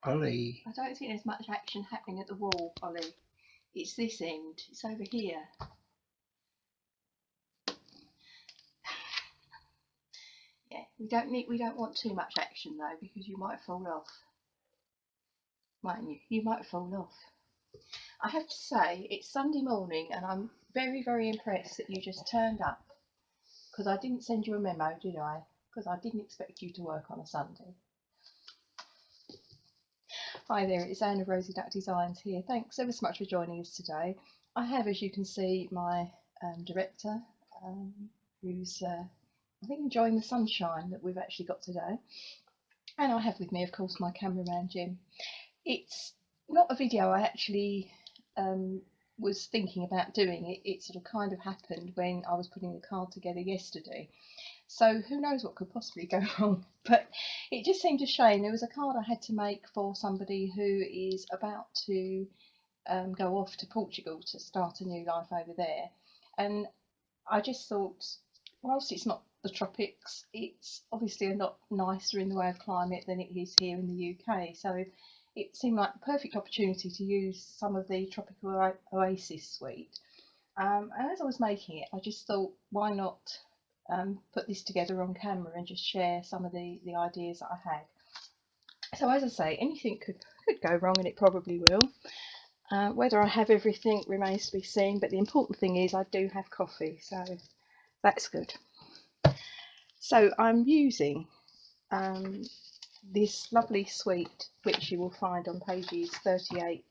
Ollie. I don't think there's much action happening at the wall, Ollie. It's this end. It's over here. Yeah, we don't want too much action though, because you might fall off. Mightn't you? You might fall off. I have to say, it's Sunday morning and I'm very, very impressed that you just turned up, because I didn't send you a memo, did I? Because I didn't expect you to work on a Sunday. Hi there, it's Anne of Rosie Duck Designs here. Thanks ever so much for joining us today. I have, as you can see, my director, who's I think enjoying the sunshine that we've actually got today. And I have with me, of course, my cameraman Jim. It's not a video I actually was thinking about doing. It sort of kind of happened when I was putting the card together yesterday. So who knows what could possibly go wrong, but it just seemed a shame. There was a card I had to make for somebody who is about to go off to Portugal to start a new life over there, and I just thought, whilst it's not the tropics, it's obviously a lot nicer in the way of climate than it is here in the UK, so it seemed like the perfect opportunity to use some of the Tropical Oasis Suite. And as I was making it, I just thought, why not put this together on camera and just share some of the ideas that I had. So as I say, anything could go wrong, and it probably will. Whether I have everything remains to be seen, but the important thing is I do have coffee, so that's good. So I'm using this lovely suite, which you will find on pages 38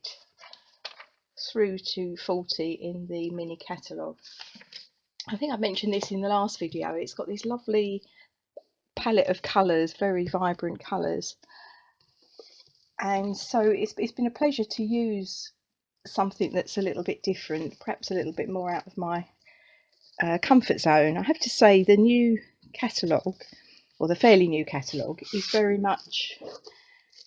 through to 40 in the mini catalogue. I think I mentioned this in the last video. It's got this lovely palette of colours, very vibrant colours, and so it's been a pleasure to use something that's a little bit different, perhaps a little bit more out of my comfort zone. I have to say the new catalogue, or the fairly new catalogue, is very much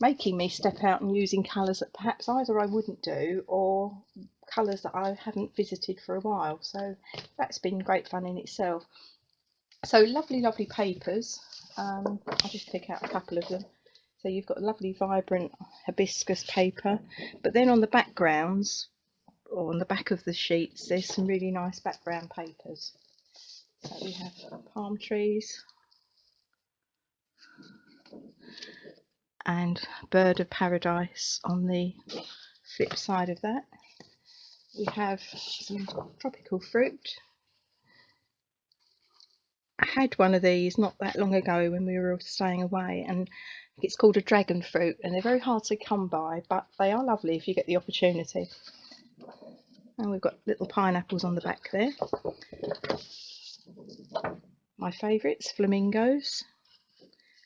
making me step out and using colours that perhaps either I wouldn't do, or colours that I haven't visited for a while, so that's been great fun in itself. So lovely papers. I'll just pick out a couple of them. So you've got a lovely vibrant hibiscus paper, but then on the backgrounds, or on the back of the sheets, there's some really nice background papers. So we have palm trees and bird of paradise on the flip side of that. We have some tropical fruit. I had one of these not that long ago when we were all staying away, and it's called a dragon fruit, and they're very hard to come by, but they are lovely if you get the opportunity. And we've got little pineapples on the back there. My favourites, flamingos,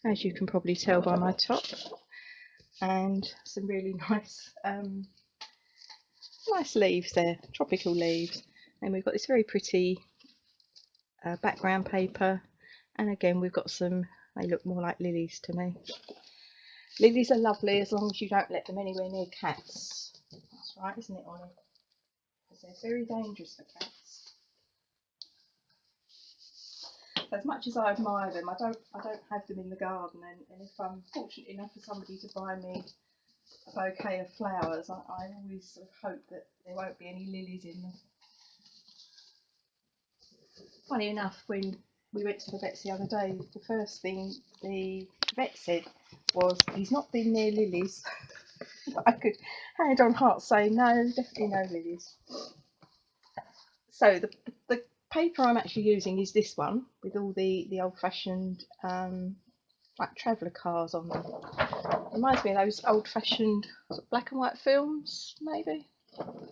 as you can probably tell by my top, and some really nice nice leaves there, tropical leaves. And we've got this very pretty background paper, and again we've got some, they look more like lilies to me. Lilies are lovely as long as you don't let them anywhere near cats. That's right, isn't it, Ollie? Because they're very dangerous for cats. As much as I admire them, I don't have them in the garden, and if I'm fortunate enough for somebody to buy me a bouquet of flowers, I always sort of hope that there won't be any lilies in them. Funny enough, when we went to the vets the other day, the first thing the vet said was, he's not been near lilies. I could hand on heart say no, definitely no lilies. So the paper I'm actually using is this one, with all the old-fashioned like traveller cars on them. Reminds me of those old-fashioned sort of black and white films, maybe.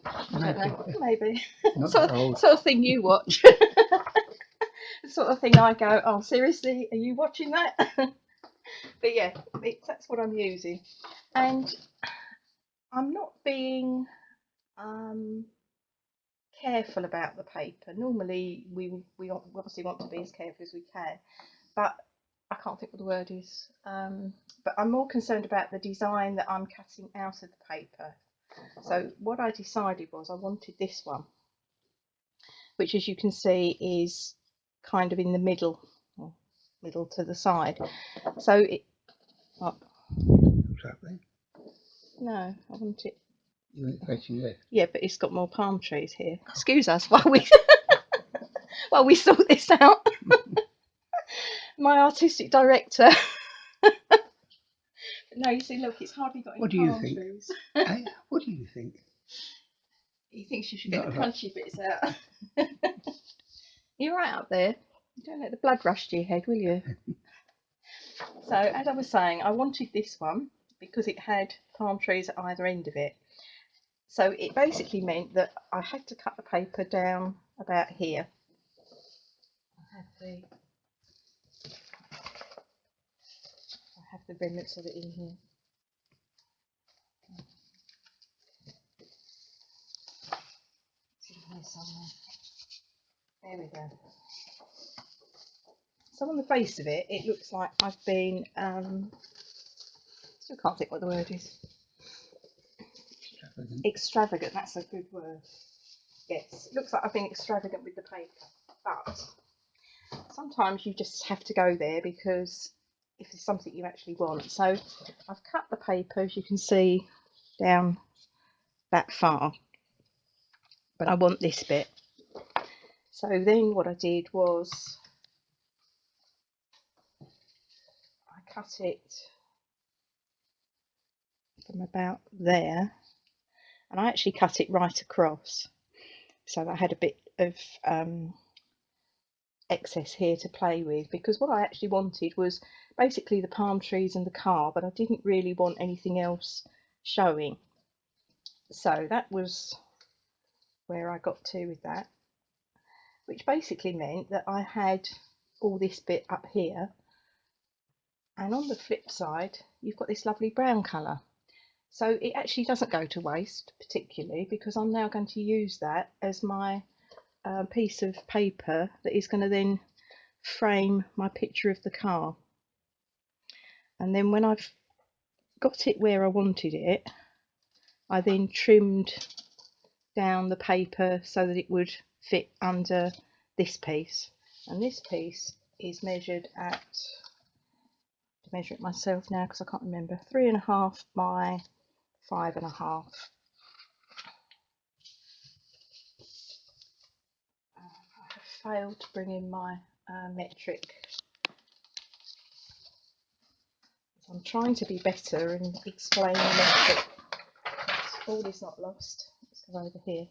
I don't know, maybe. sort of thing you watch. The sort of thing I go, oh seriously, are you watching that? But yeah, that's what I'm using, and I'm not being careful about the paper. Normally we obviously want to be as careful as we can, but I can't think what the word is. But I'm more concerned about the design that I'm cutting out of the paper. So what I decided was I wanted this one, which as you can see is kind of in the middle, or middle to the side. So it, What's happening? No, I want it. You went facing left. Yeah, but it's got more palm trees here. Excuse us while we while we sort this out. My artistic director. No, you see, look, it's hardly got any What do you palm think? trees. Hey, what do you think? He thinks you should get Not the a lot. crunchy bits out. You're right up there. Don't let the blood rush to your head, will you? So, as I was saying, I wanted this one because it had palm trees at either end of it. So it basically meant that I had to cut the paper down about here. I have the remnants of it in here. It's in here somewhere. There we go. So on the face of it, it looks like I've been, still can't think what the word is. Extravagant, that's a good word. Yes, it looks like I've been extravagant with the paper, but sometimes you just have to go there because if it's something you actually want. So I've cut the paper, as you can see, down that far, but I want this bit. So then what I did was I cut it from about there, and I actually cut it right across, so I had a bit of excess here to play with, because what I actually wanted was basically the palm trees and the car, but I didn't really want anything else showing. So that was where I got to with that, which basically meant that I had all this bit up here, and on the flip side you've got this lovely brown colour. So it actually doesn't go to waste particularly, because I'm now going to use that as my piece of paper that is going to then frame my picture of the car. And then when I've got it where I wanted it, I then trimmed down the paper so that it would fit under this piece. And this piece is measured at, to measure it myself now because I can't remember, 3.5 by 5.5. I have failed to bring in my metric. So I'm trying to be better and explain the metric. All is not lost. Let's go over here.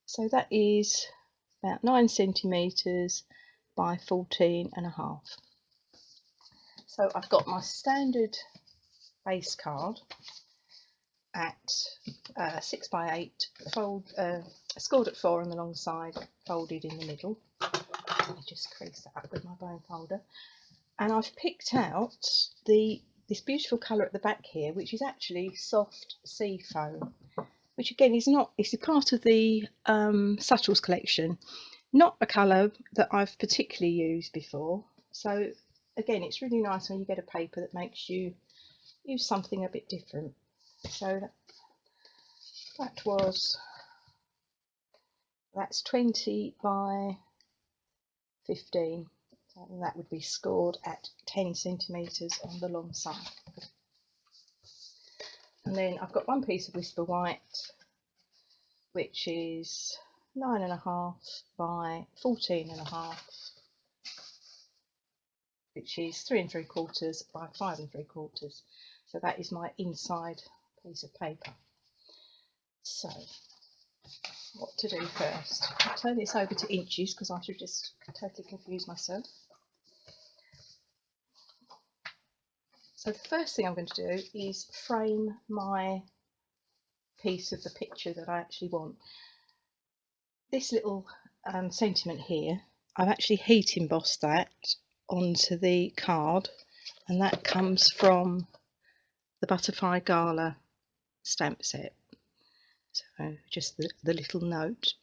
So that is about 9 centimetres by 14.5. So I've got my standard base card at 6 by 8, scored at 4 on the long side, folded in the middle. Let me just crease that up with my bone folder. And I've picked out this beautiful colour at the back here, which is actually soft sea foam, which again is not, it's a part of the Subtles collection, not a colour that I've particularly used before. So again, it's really nice when you get a paper that makes you use something a bit different. So that's 20 by 15. So that would be scored at 10 centimetres on the long side. And then I've got one piece of Whisper White, which is 9.5 by 14.5, which is 3 3/4 by 5 3/4. So that is my inside piece of paper. So what to do first? I'll turn this over to inches because I should just totally confuse myself. So the first thing I'm going to do is frame my piece of the picture that I actually want. This little sentiment here, I've actually heat embossed that onto the card, and that comes from the Butterfly Gala stamp set. So just the little note.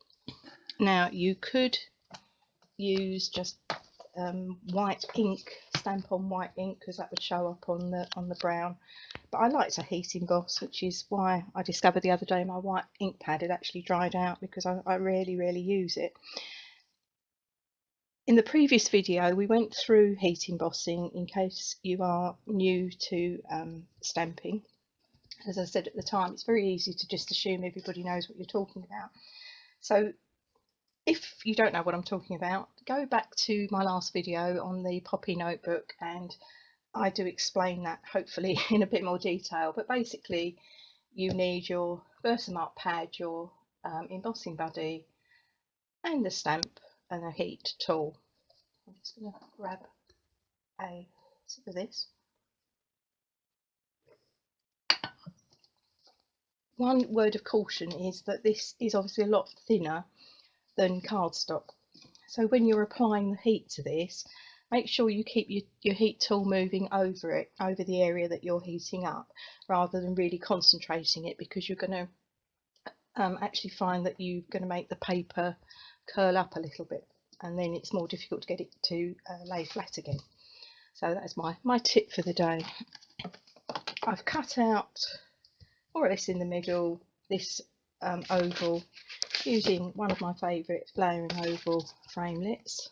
Now you could use just white ink, stamp on white ink, because that would show up on the brown, but I like to heat emboss, which is why I discovered the other day my white ink pad had actually dried out, because I rarely use it. In the previous video we went through heat embossing in case you are new to stamping, as I said at the time, it's very easy to just assume everybody knows what you're talking about. So if you don't know what I'm talking about, go back to my last video on the Poppy notebook, and I do explain that hopefully in a bit more detail. But basically you need your Versamark pad, your embossing buddy, and a stamp and a heat tool. I'm just going to grab a sip of this. One word of caution is that this is obviously a lot thinner than cardstock. So when you're applying the heat to this, make sure you keep your heat tool moving over it, over the area that you're heating up, rather than really concentrating it, because you're going to actually find that you're going to make the paper curl up a little bit, and then it's more difficult to get it to lay flat again. So that's my tip for the day. I've cut out more or less in the middle this oval using one of my favourite flaring oval framelits.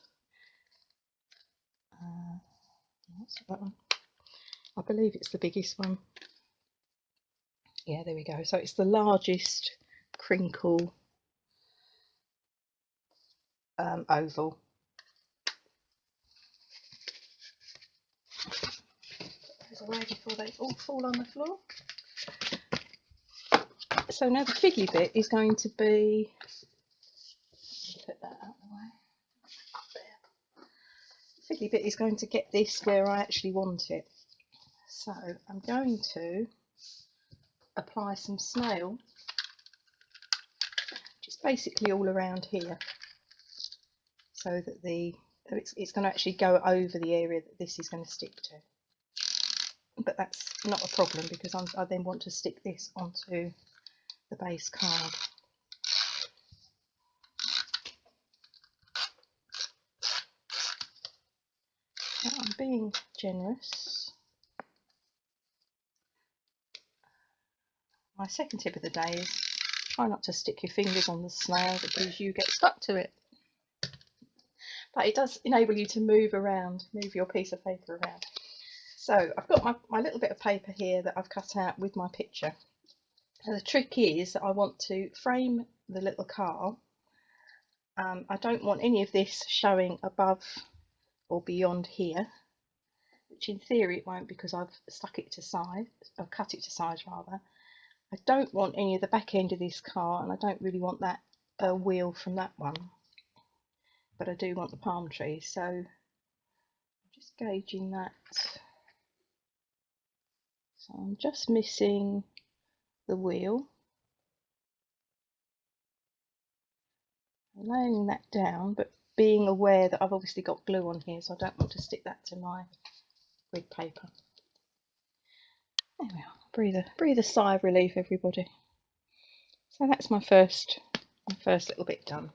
What's that one? I believe it's the biggest one. Yeah, there we go. So it's the largest crinkle oval. There's a way before they all fall on the floor. So now the fiddly bit is going to be, put that out of the way, up there. The fiddly bit is going to get this where I actually want it. So I'm going to apply some snail, just basically all around here, so that it's going to actually go over the area that this is going to stick to. But that's not a problem, because I then want to stick this onto the base card. Now I'm being generous. My second tip of the day is try not to stick your fingers on the snail, because you get stuck to it. But it does enable you to move your piece of paper around. So I've got my little bit of paper here that I've cut out with my picture. And the trick is that I want to frame the little car. I don't want any of this showing above or beyond here, which in theory it won't, because I've stuck it to size, or cut it to size rather. I don't want any of the back end of this car, and I don't really want that wheel from that one, but I do want the palm tree. So I'm just gauging that. So I'm just missing the wheel, laying that down, but being aware that I've obviously got glue on here, so I don't want to stick that to my grid paper. There we are. Breathe a sigh of relief, everybody. So that's my first little bit done.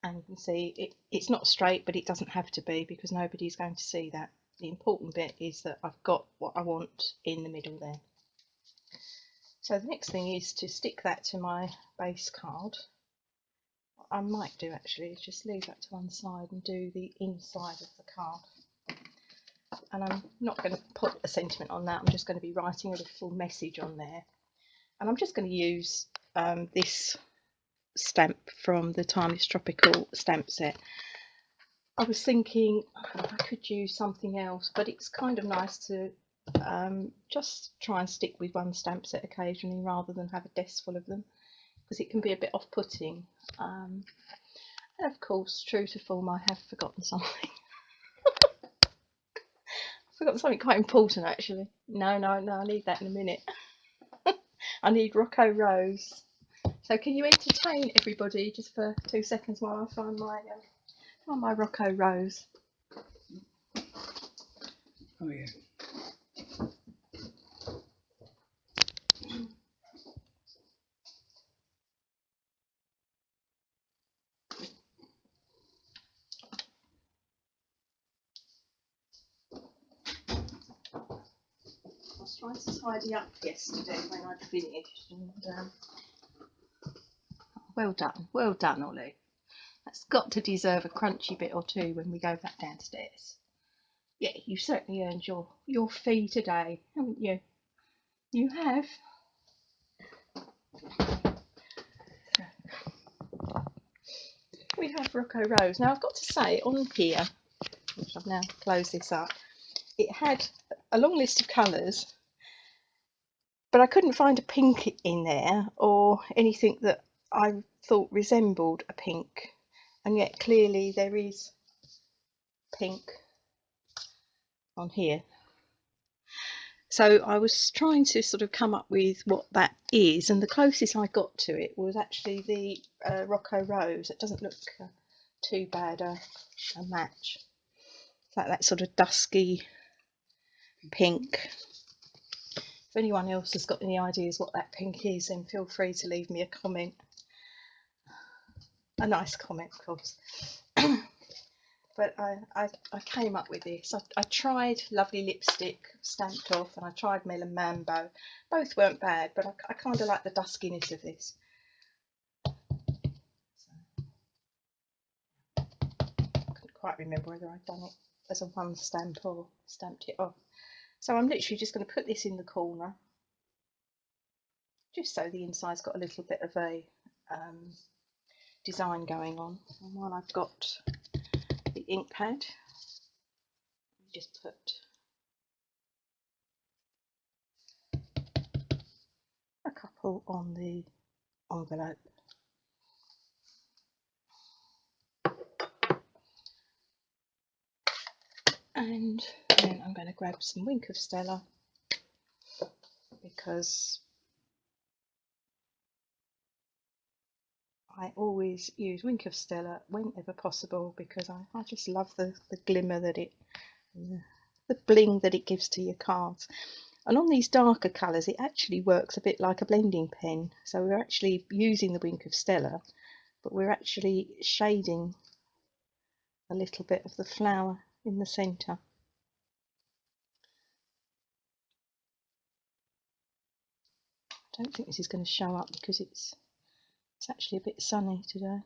And you can see it's not straight, but it doesn't have to be, because nobody's going to see that. The important bit is that I've got what I want in the middle there. So the next thing is to stick that to my base card. What I might do actually is just leave that to one side and do the inside of the card. And I'm not going to put a sentiment on that, I'm just going to be writing a little message on there. And I'm just going to use this stamp from the Timeless Tropical stamp set. I was thinking I could use something else, but it's kind of nice to just try and stick with one stamp set occasionally, rather than have a desk full of them, because it can be a bit off-putting. And of course, true to form, I have forgotten something. I've forgotten something quite important actually. No, I need that in a minute. I need Rococo Rose. So can you entertain everybody just for 2 seconds while I find my Rococo Rose? Oh yeah. I was trying to tidy up yesterday when I'd finished, and well done, Ollie. That's got to deserve a crunchy bit or two when we go back downstairs. Yeah, you certainly earned your fee today, haven't you? You have. We have Rococo Rose. Now I've got to say on here, which I've now closed this up, it had a long list of colours, but I couldn't find a pink in there or anything that I thought resembled a pink, and yet clearly there is pink on here. So I was trying to sort of come up with what that is, and the closest I got to it was actually the Rococo Rose. It doesn't look too bad a match. It's like that sort of dusky pink. If anyone else has got any ideas what that pink is, then feel free to leave me a comment. A nice comment, of course. But I came up with this. I tried Lovely Lipstick, Stamped Off, and I tried Melon Mambo. Both weren't bad, but I kind of like the duskiness of this. I couldn't quite remember whether I'd done it as a one stamp or stamped it off. So I'm literally just going to put this in the corner, just so the inside's got a little bit of a design going on. And while I've got the ink pad, just put a couple on the envelope. And then I'm going to grab some Wink of Stella, because I always use Wink of Stella whenever possible, because I just love the glimmer that it, the bling that it gives to your cards. And on these darker colours it actually works a bit like a blending pen. So we're actually using the Wink of Stella, but we're actually shading a little bit of the flower in the centre. I don't think this is going to show up because it's actually a bit sunny today.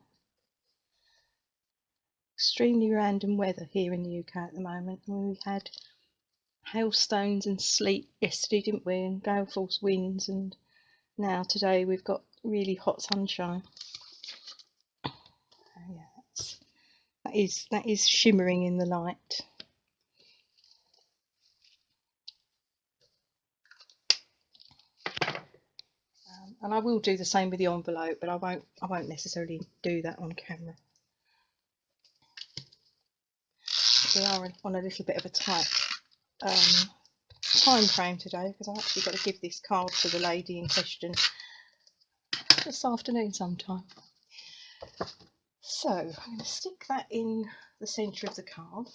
Extremely random weather here in the UK at the moment. We had hailstones and sleet yesterday, didn't we, and gale force winds, and now today we've got really hot sunshine. Yeah, that is shimmering in the light. And I will do the same with the envelope, but I won't necessarily do that on camera. We are on a little bit of a tight time frame today, because I've actually got to give this card to the lady in question this afternoon sometime. So I'm going to stick that in the centre of the card.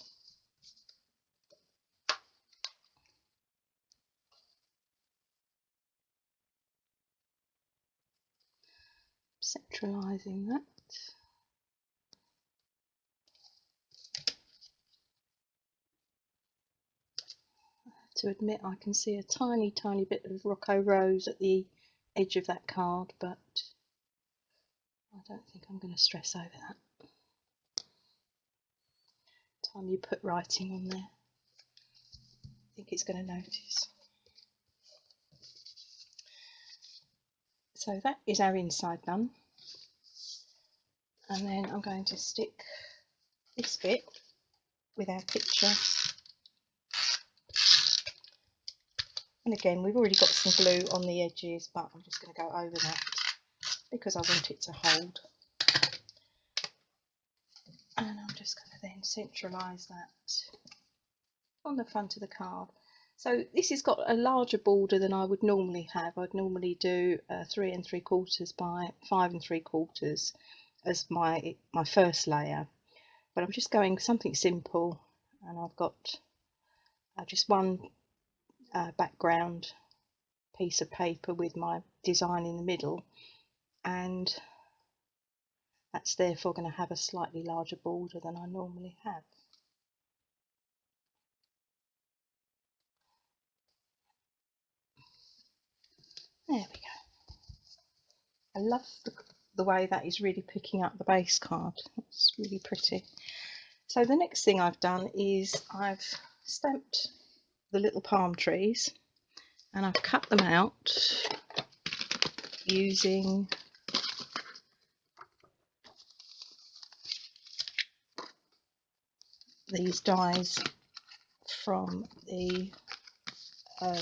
Centralising that. To admit, I can see a tiny bit of Rococo Rose at the edge of that card, but I don't think I'm going to stress over that. Time you put writing on there, I think it's going to notice. So that is our inside done, and then I'm going to stick this bit with our picture. And again, we've already got some glue on the edges, but I'm just going to go over that because I want it to hold. And I'm just going to then centralise that on the front of the card. So this has got a larger border than I would normally have. I'd normally do 3 3/4 by 5 3/4 as my first layer, but I'm just going something simple, and I've got just one background piece of paper with my design in the middle, and that's therefore going to have a slightly larger border than I normally have. There we go. I love the way that is really picking up the base card. It's really pretty. So the next thing I've done is I've stamped the little palm trees, and I've cut them out using these dies from the what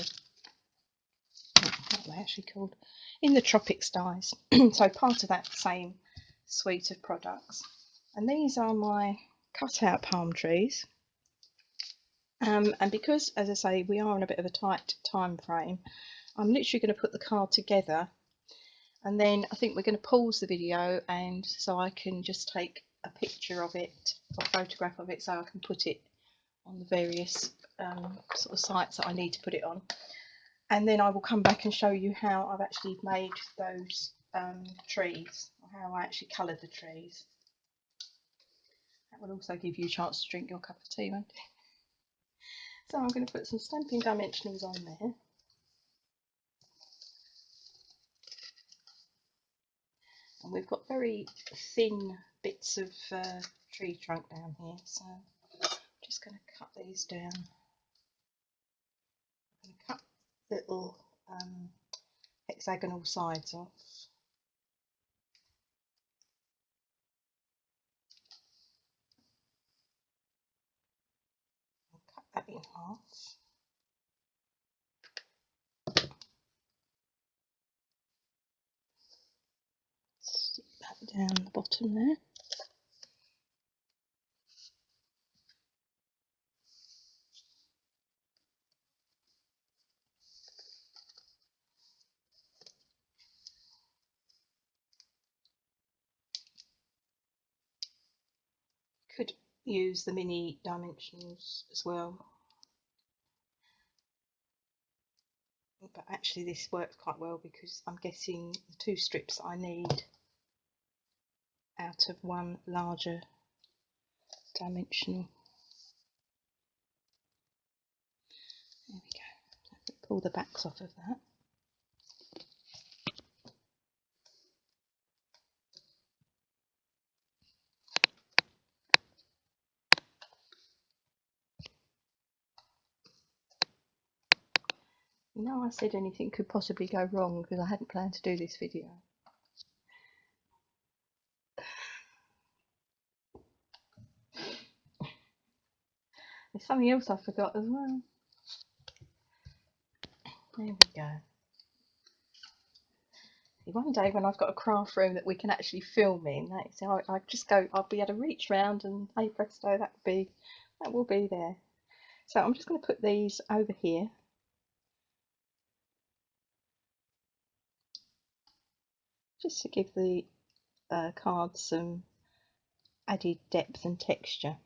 are they actually called? In the Tropics dies. So part of that same suite of products. And these are my cutout palm trees. And because, as I say, we are on a bit of a tight time frame, I'm literally going to put the card together, and then I think we're going to pause the video, and so I can just take a picture of it, or photograph of it, so I can put it on the various sort of sites that I need to put it on. And then I will come back and show you how I've actually made those trees, or how I actually coloured the trees. That will also give you a chance to drink your cup of tea, won't it? So I'm going to put some Stampin' Dimensionals on there. And we've got very thin bits of tree trunk down here, so I'm just going to cut these down. I'm going to cut little hexagonal sides off. I'll cut that in half. Stick that down the bottom there. Could use the mini dimensionals as well, but actually this works quite well because I'm getting the 2 strips I need out of one larger dimensional. There we go. Pull the backs off of that. You know, I said anything could possibly go wrong because I hadn't planned to do this video. There's something else I forgot as well. There we go. One day when I've got a craft room that we can actually film in, so I just go, I'll be able to reach round and hey presto, that will be there. So I'm just going to put these over here. Just to give the card some added depth and texture.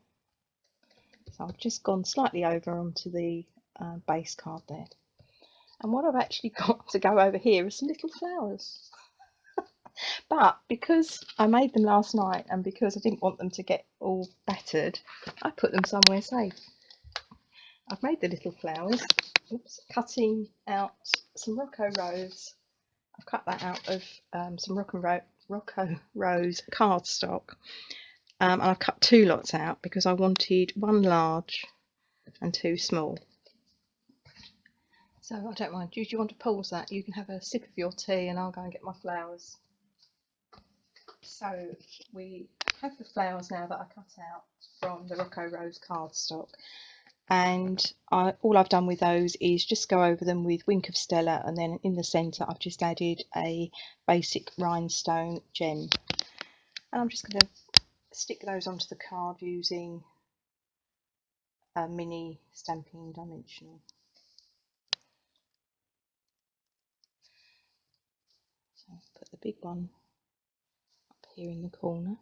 So I've just gone slightly over onto the base card there. And what I've actually got to go over here are some little flowers. But because I made them last night and because I didn't want them to get all battered, I put them somewhere safe. I've made the little flowers, cutting out some Rococo Rose. I've cut that out of some Rococo Rose cardstock. And I've cut 2 lots out because I wanted 1 large and 2 small. So I don't mind. Do you want to pause that? You can have a sip of your tea and I'll go and get my flowers. So we have the flowers now that I cut out from the Rococo Rose cardstock, and all I've done with those is just go over them with Wink of Stella, and then in the centre I've just added a basic rhinestone gem, and I'm just going to stick those onto the card using a mini Stampin' Dimensional. So put the big one up here in the corner.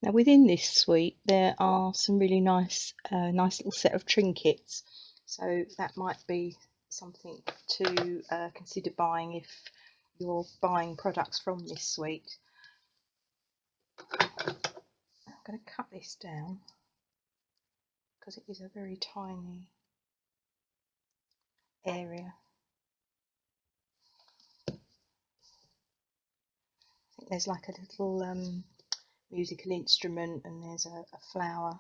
Now within this suite there are some really nice little set of trinkets, so that might be something to consider buying if you're buying products from this suite. I'm going to cut this down because it is a very tiny area. I think there's like a little musical instrument, and there's a flower,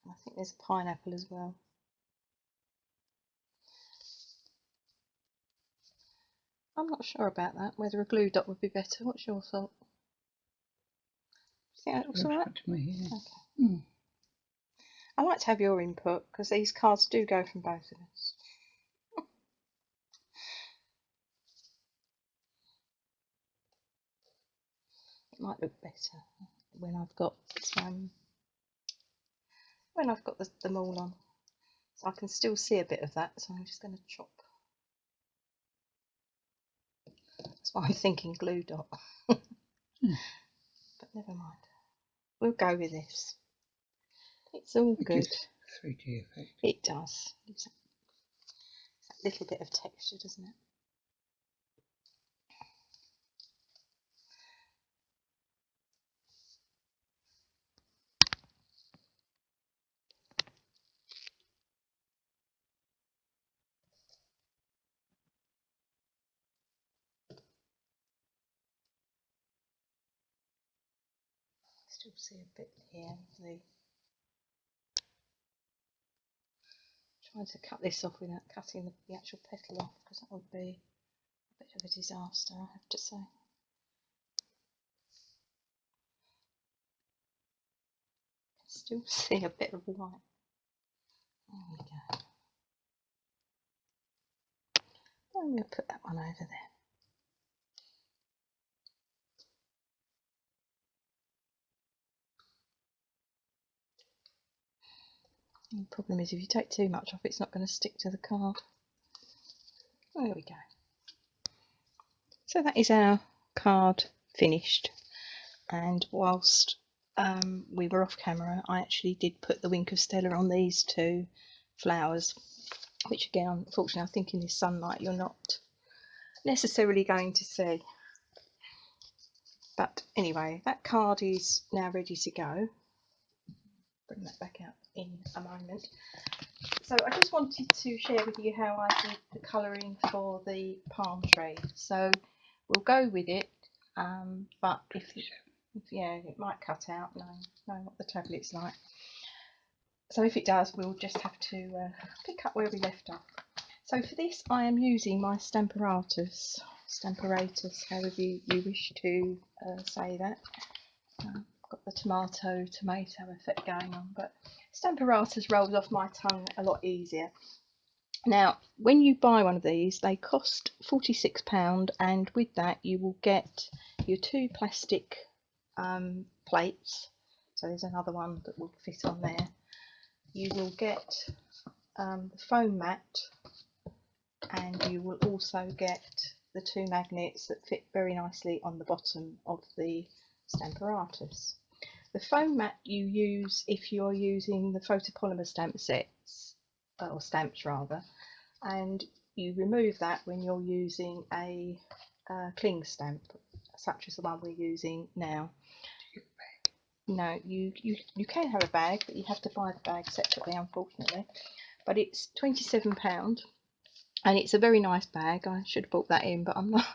and I think there's a pineapple as well. I'm not sure about that, whether a glue dot would be better. What's your thought? Do you think that looks alright? To me, yeah. Okay. Mm. I like to have your input because these cards do go from both of us. It might look better when I've got them all on, so I can still see a bit of that. So I'm just going to chop. That's why I'm thinking glue dot, but never mind. We'll go with this. It's all It good. gives 3D effect. It does. It's a little bit of texture, doesn't it? Still see a bit here. Trying to cut this off without cutting the actual petal off, because that would be a bit of a disaster, I have to say. Still see a bit of white. There we go. I'm going to put that one over there. The problem is if you take too much off, it's not going to stick to the card. There we go. So that is our card finished. And whilst we were off camera, I actually did put the Wink of Stella on these two flowers, which again, unfortunately, I think in this sunlight you're not necessarily going to see. But anyway, that card is now ready to go. Bring that back out in a moment. So I just wanted to share with you how I did the colouring for the palm tree. So we'll go with it, but if yeah, it might cut out. No, what the tablet's like. So if it does, we'll just have to pick up where we left off. So for this, I am using my Stamparatus, however you wish to say that. Got the tomato effect going on, but Stamparatus rolls off my tongue a lot easier. Now, when you buy one of these, they cost £46, and with that you will get your 2 plastic plates. So there's another one that will fit on there. You will get the foam mat, and you will also get the 2 magnets that fit very nicely on the bottom of the Stamparatus. The foam mat you use if you're using the photopolymer stamp sets, or stamps rather, and you remove that when you're using a cling stamp, such as the one we're using now. No, you can have a bag, but you have to buy the bag separately, unfortunately. But it's £27, and it's a very nice bag. I should have bought that in, but I'm not.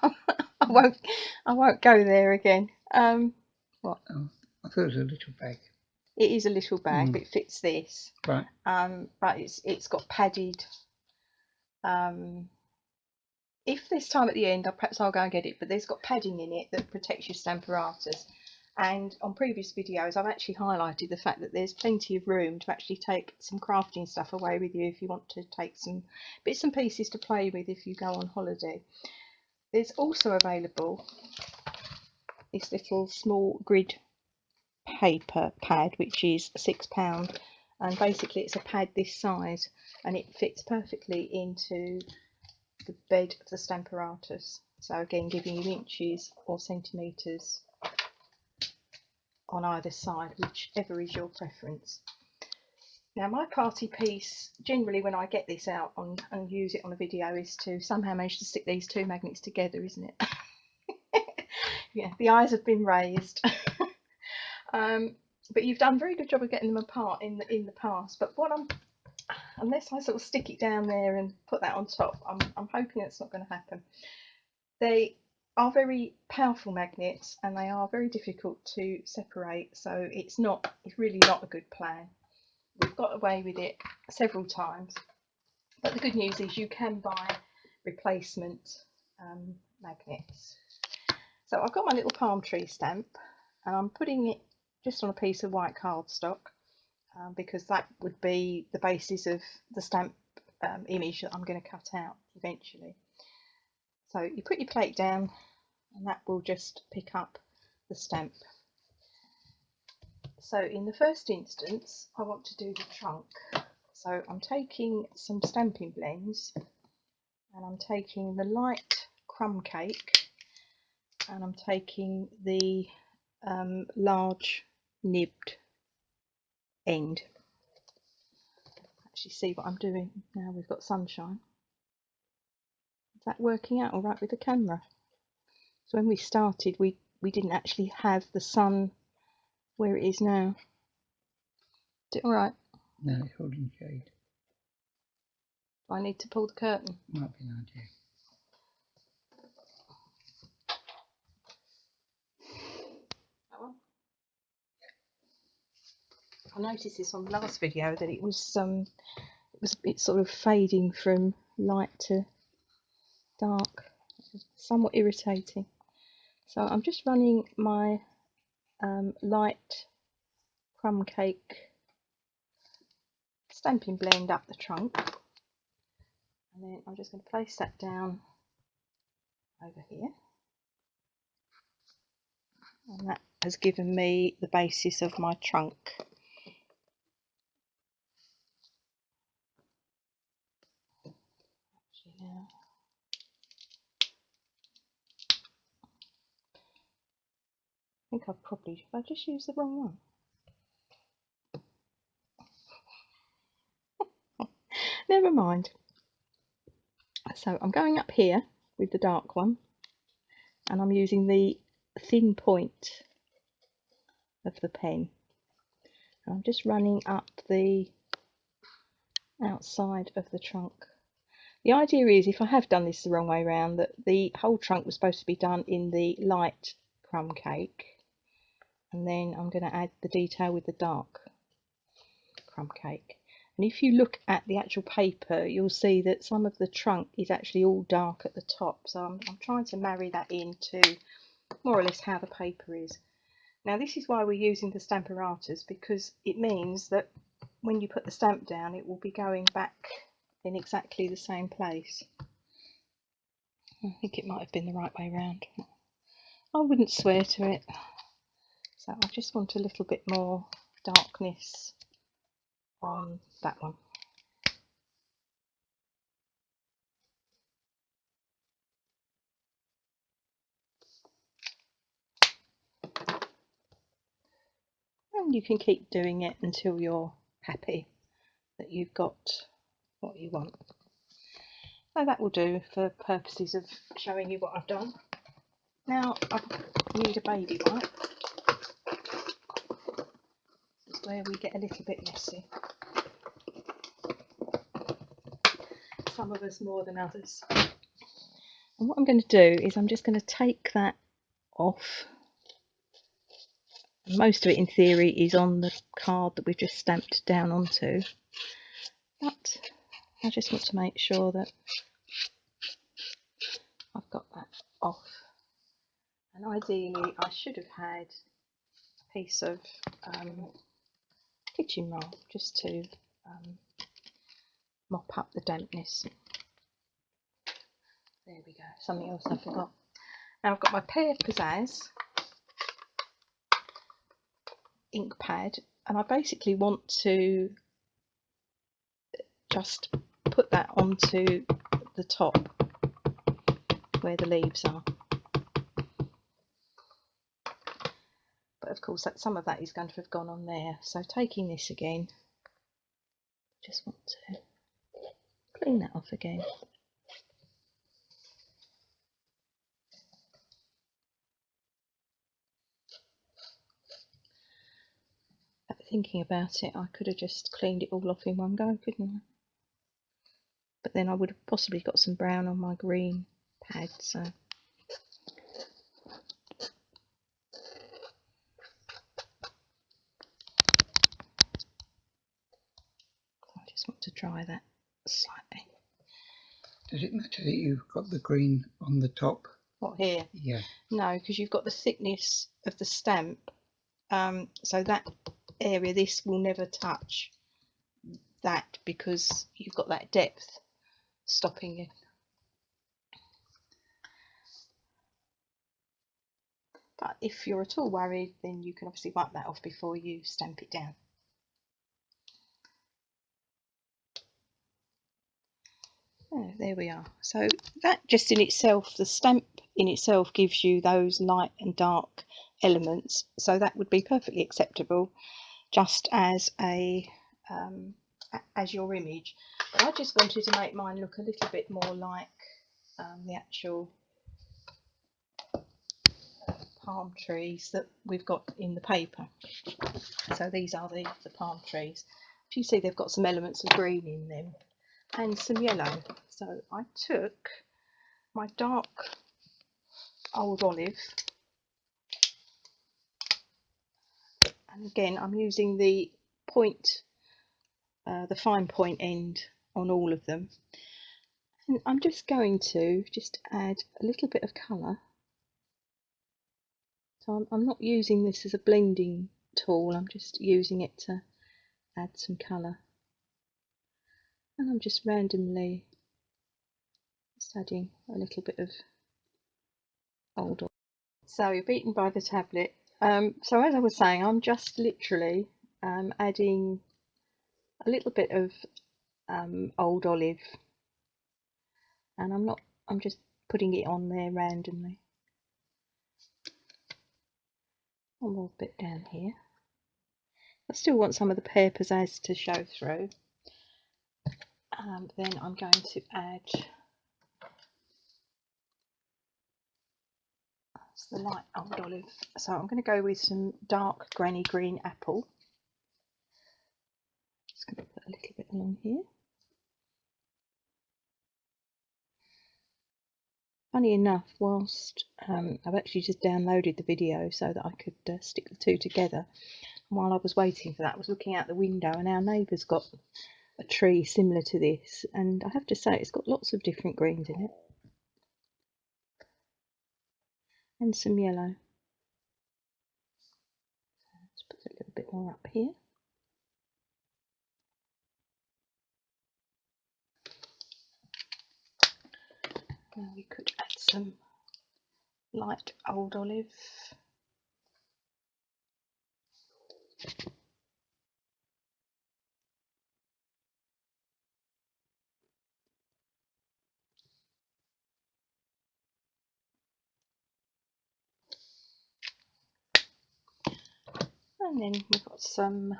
I won't go there again. What? Oh, I thought it was a little bag. It is a little bag, but it fits this. Right. But it's got padded. If this time at the end, perhaps I'll go and get it, but there's got padding in it that protects your Stamparatus. And on previous videos, I've actually highlighted the fact that there's plenty of room to actually take some crafting stuff away with you if you want to take some bits and pieces to play with if you go on holiday. There's also available this little small grid paper pad, which is £6, and basically it's a pad this size, and it fits perfectly into the bed of the Stamparatus. So again, giving you inches or centimetres on either side, whichever is your preference. Now, my party piece, generally when I get this out and use it on a video, is to somehow manage to stick these 2 magnets together, isn't it? Yeah, the eyes have been raised. But you've done a very good job of getting them apart in the past. But unless I sort of stick it down there and put that on top, I'm hoping that's not going to happen. They are very powerful magnets, and they are very difficult to separate, so it's really not a good plan. We've got away with it several times, but the good news is you can buy replacement magnets. So I've got my little palm tree stamp, and I'm putting it just on a piece of white cardstock, because that would be the basis of the stamp image that I'm going to cut out eventually. So you put your plate down and that will just pick up the stamp. So in the first instance I want to do the trunk. So I'm taking some stamping blends, and I'm taking the light crumb cake, and I'm taking the large nibbed end. Actually see what I'm doing now we've got sunshine. Is that working out all right with the camera? So when we started we didn't actually have the sun where it is now. Is it all right? No, it's holding shade. Do I need to pull the curtain? Might be an idea. That one? I noticed this on the last video that it was a bit sort of fading from light to dark. Somewhat irritating. So I'm just running my light crumb cake stamping blend up the trunk, and then I'm just going to place that down over here, and that has given me the basis of my trunk. Now, I think I just used the wrong one. Never mind. So I'm going up here with the dark one, and I'm using the thin point of the pen. And I'm just running up the outside of the trunk. The idea is, if I have done this the wrong way around, that the whole trunk was supposed to be done in the light crumb cake, and then I'm going to add the detail with the dark crumb cake. And if you look at the actual paper, you'll see that some of the trunk is actually all dark at the top. So I'm trying to marry that into more or less how the paper is. Now this is why we're using the Stamparatus, because it means that when you put the stamp down, it will be going back in exactly the same place. I think it might have been the right way around. I wouldn't swear to it. So I just want a little bit more darkness on that one. And you can keep doing it until you're happy that you've got what you want. So that will do for purposes of showing you what I've done. Now I need a baby wipe. This is where we get a little bit messy. Some of us more than others. And what I'm going to do is I'm just going to take that off. Most of it in theory is on the card that we've just stamped down onto, but I just want to make sure that I've got that off. And ideally I should have had a piece of kitchen roll just to mop up the dampness. There we go, something else I forgot. Now I've got my Pear Pizzazz ink pad, and I basically want to just put that onto the top where the leaves are. But of course some of that is going to have gone on there. So taking this again, just want to clean that off again. Thinking about it, I could have just cleaned it all off in one go, couldn't I? But then I would have possibly got some brown on my green pad, so I just want to dry that slightly. Does it matter that you've got the green on the top What, here? Yeah. No, because you've got the thickness of the stamp, so that area, this will never touch that because you've got that depth stopping it. But if you're at all worried, then you can obviously wipe that off before you stamp it down. Oh, there we are. So that just in itself, the stamp in itself gives you those light and dark elements, so that would be perfectly acceptable just as a as your image. But I just wanted to make mine look a little bit more like the actual palm trees that we've got in the paper. So these are the palm trees. If you see, they've got some elements of green in them and some yellow. So I took my dark old olive, and again I'm using the point, the fine point end on all of them, and I'm just going to add a little bit of colour. So I'm not using this as a blending tool, I'm just using it to add some colour, and I'm just randomly adding a little bit of old oil. So you're beaten by the tablet. So as I was saying, I'm just literally adding a little bit of old olive, and I'm just putting it on there randomly. One more bit down here. I still want some of the pear pizzazz to show through. Then I'm going to add the light old olive. So I'm going to go with some dark granny green apple. Just going to put a little bit along here. Funny enough, whilst I've actually just downloaded the video so that I could stick the two together, and while I was waiting for that, I was looking out the window, and our neighbour's got a tree similar to this, and I have to say it's got lots of different greens in it and some yellow. Let's put a little bit more up here. Now we could add some light old olive. And then we've got some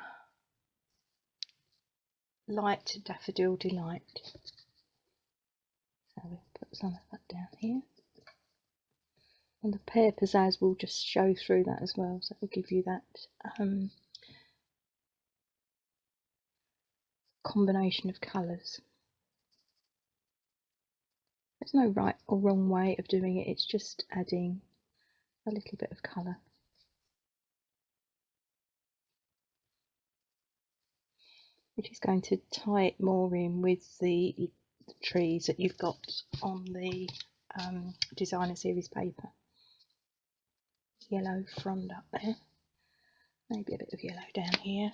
light Daffodil Delight. So we'll put some of that down here. And the pear pizzazz will just show through that as well, so it will give you that combination of colours. There's no right or wrong way of doing it, it's just adding a little bit of colour. Which is going to tie it more in with the trees that you've got on the designer series paper. Yellow frond up there, maybe a bit of yellow down here,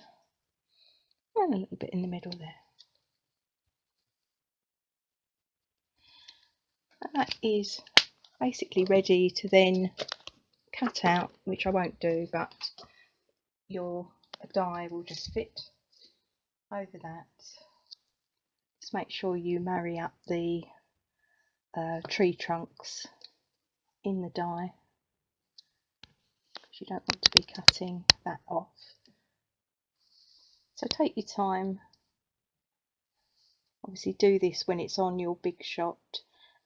and a little bit in the middle there. And that is basically ready to then cut out, which I won't do, but your die will just fit over that. Just make sure you marry up the tree trunks in the die, because you don't want to be cutting that off. So take your time. Obviously do this when it's on your big shot,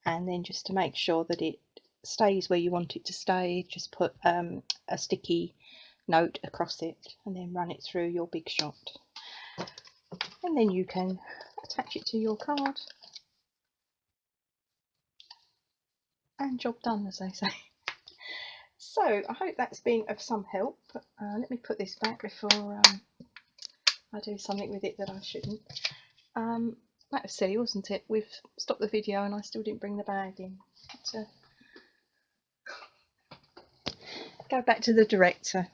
and then just to make sure that it stays where you want it to stay, just put a sticky note across it and then run it through your big shot, and then you can attach it to your card and job done, as they say. So I hope that's been of some help. Let me put this back before I do something with it that I shouldn't. That was silly, wasn't it? We've stopped the video and I still didn't bring the bag in. go back to the director.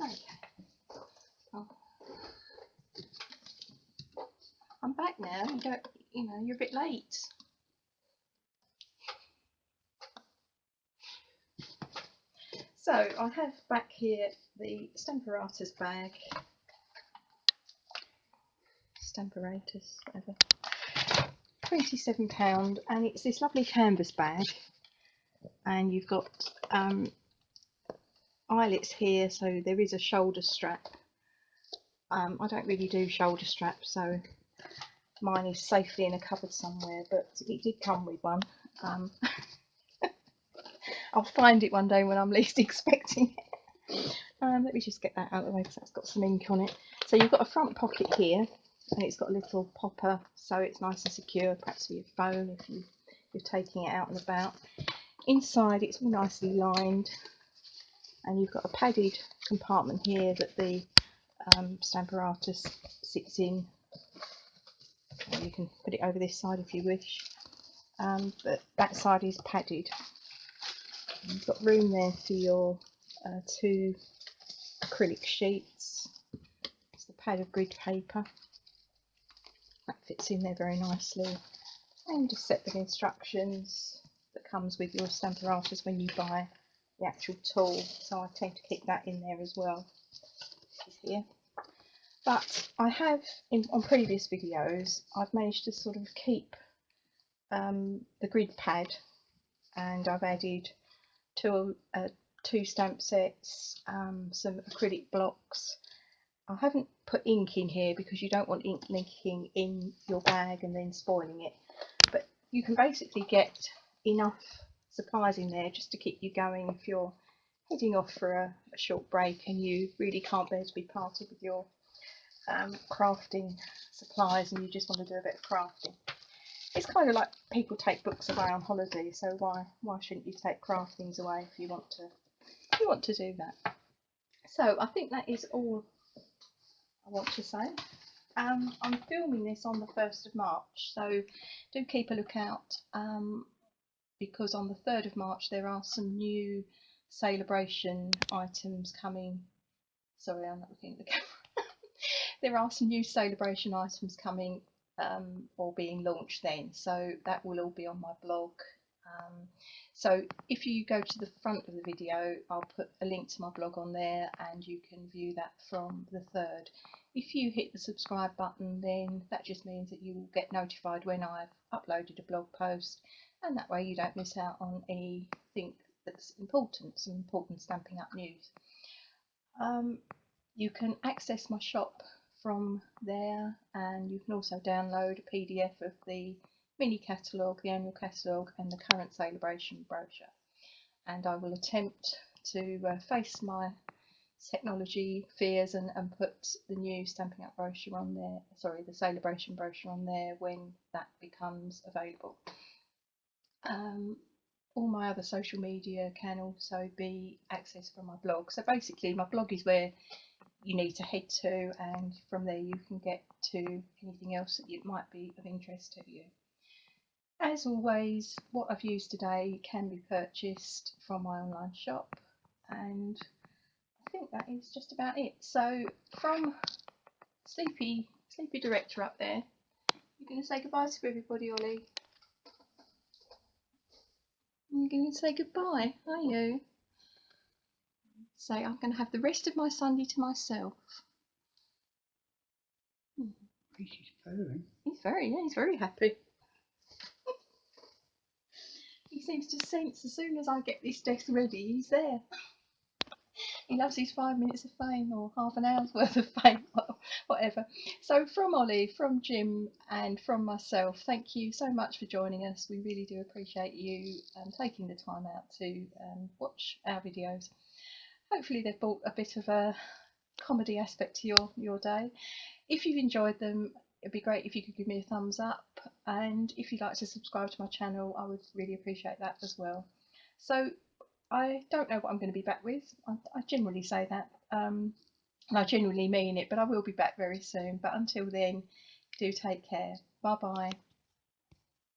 Okay. Oh. I'm back now. You're a bit late. So I have back here the Stamparatus bag. Stamparatus, whatever. £27, and it's this lovely canvas bag. And you've got eyelets here, so there is a shoulder strap. I don't really do shoulder straps, so mine is safely in a cupboard somewhere, but it did come with one. I'll find it one day when I'm least expecting it. Let me just get that out of the way because that's got some ink on it. So you've got a front pocket here, and it's got a little popper, so it's nice and secure, perhaps for your phone if you're taking it out and about. Inside it's all nicely lined, and you've got a padded compartment here that the Stamparatus sits in. You can put it over this side if you wish, but that side is padded. You've got room there for your 2 acrylic sheets. It's the pad of grid paper that fits in there very nicely, and a set of instructions that comes with your Stamparatus when you buy the actual tool, so I tend to keep that in there as well. It's here. But I have, on previous videos, I've managed to sort of keep the grid pad, and I've added two stamp sets, some acrylic blocks. I haven't put ink in here because you don't want ink linking in your bag and then spoiling it, but you can basically get enough supplies in there just to keep you going if you're heading off for a short break and you really can't bear to be parted with your crafting supplies and you just want to do a bit of crafting. It's kind of like people take books away on holiday, so why shouldn't you take craftings away if you want to do that? So I think that is all I want to say. I'm filming this on the 1st of March, so do keep a lookout, because on the 3rd of March there are some new celebration items coming. Sorry, I'm not looking at the camera. There are some new celebration items coming, or being launched then, so that will all be on my blog. So if you go to the front of the video, I'll put a link to my blog on there and you can view that from the 3rd. If you hit the subscribe button, then that just means that you will get notified when I've uploaded a blog post, and that way you don't miss out on anything that's important, some important Stampin' Up news. You can access my shop from there, and you can also download a PDF of the mini catalogue, the annual catalogue, and the current celebration brochure. And I will attempt to face my technology fears and put the new Stampin' Up brochure on there, sorry, the celebration brochure on there when that becomes available. All my other social media can also be accessed from my blog. So basically my blog is where you need to head to, and from there you can get to anything else that might be of interest to you. As always, what I've used today can be purchased from my online shop, and I think that is just about it. So from Sleepy Director up there, you're going to say goodbye to everybody, Ollie. You're going to say goodbye, are you? So I'm going to have the rest of my Sunday to myself. He's purring. He's very happy. He seems to sense as soon as I get this desk ready, he's there. He loves his 5 minutes of fame, or half an hour's worth of fame, whatever. So from Ollie, from Jim, and from myself, thank you so much for joining us. We really do appreciate you taking the time out to watch our videos. Hopefully they've brought a bit of a comedy aspect to your day. If you've enjoyed them, it'd be great if you could give me a thumbs up, and if you'd like to subscribe to my channel, I would really appreciate that as well. So I don't know what I'm going to be back with. I generally say that, and I genuinely mean it, but I will be back very soon. But until then, do take care. Bye bye.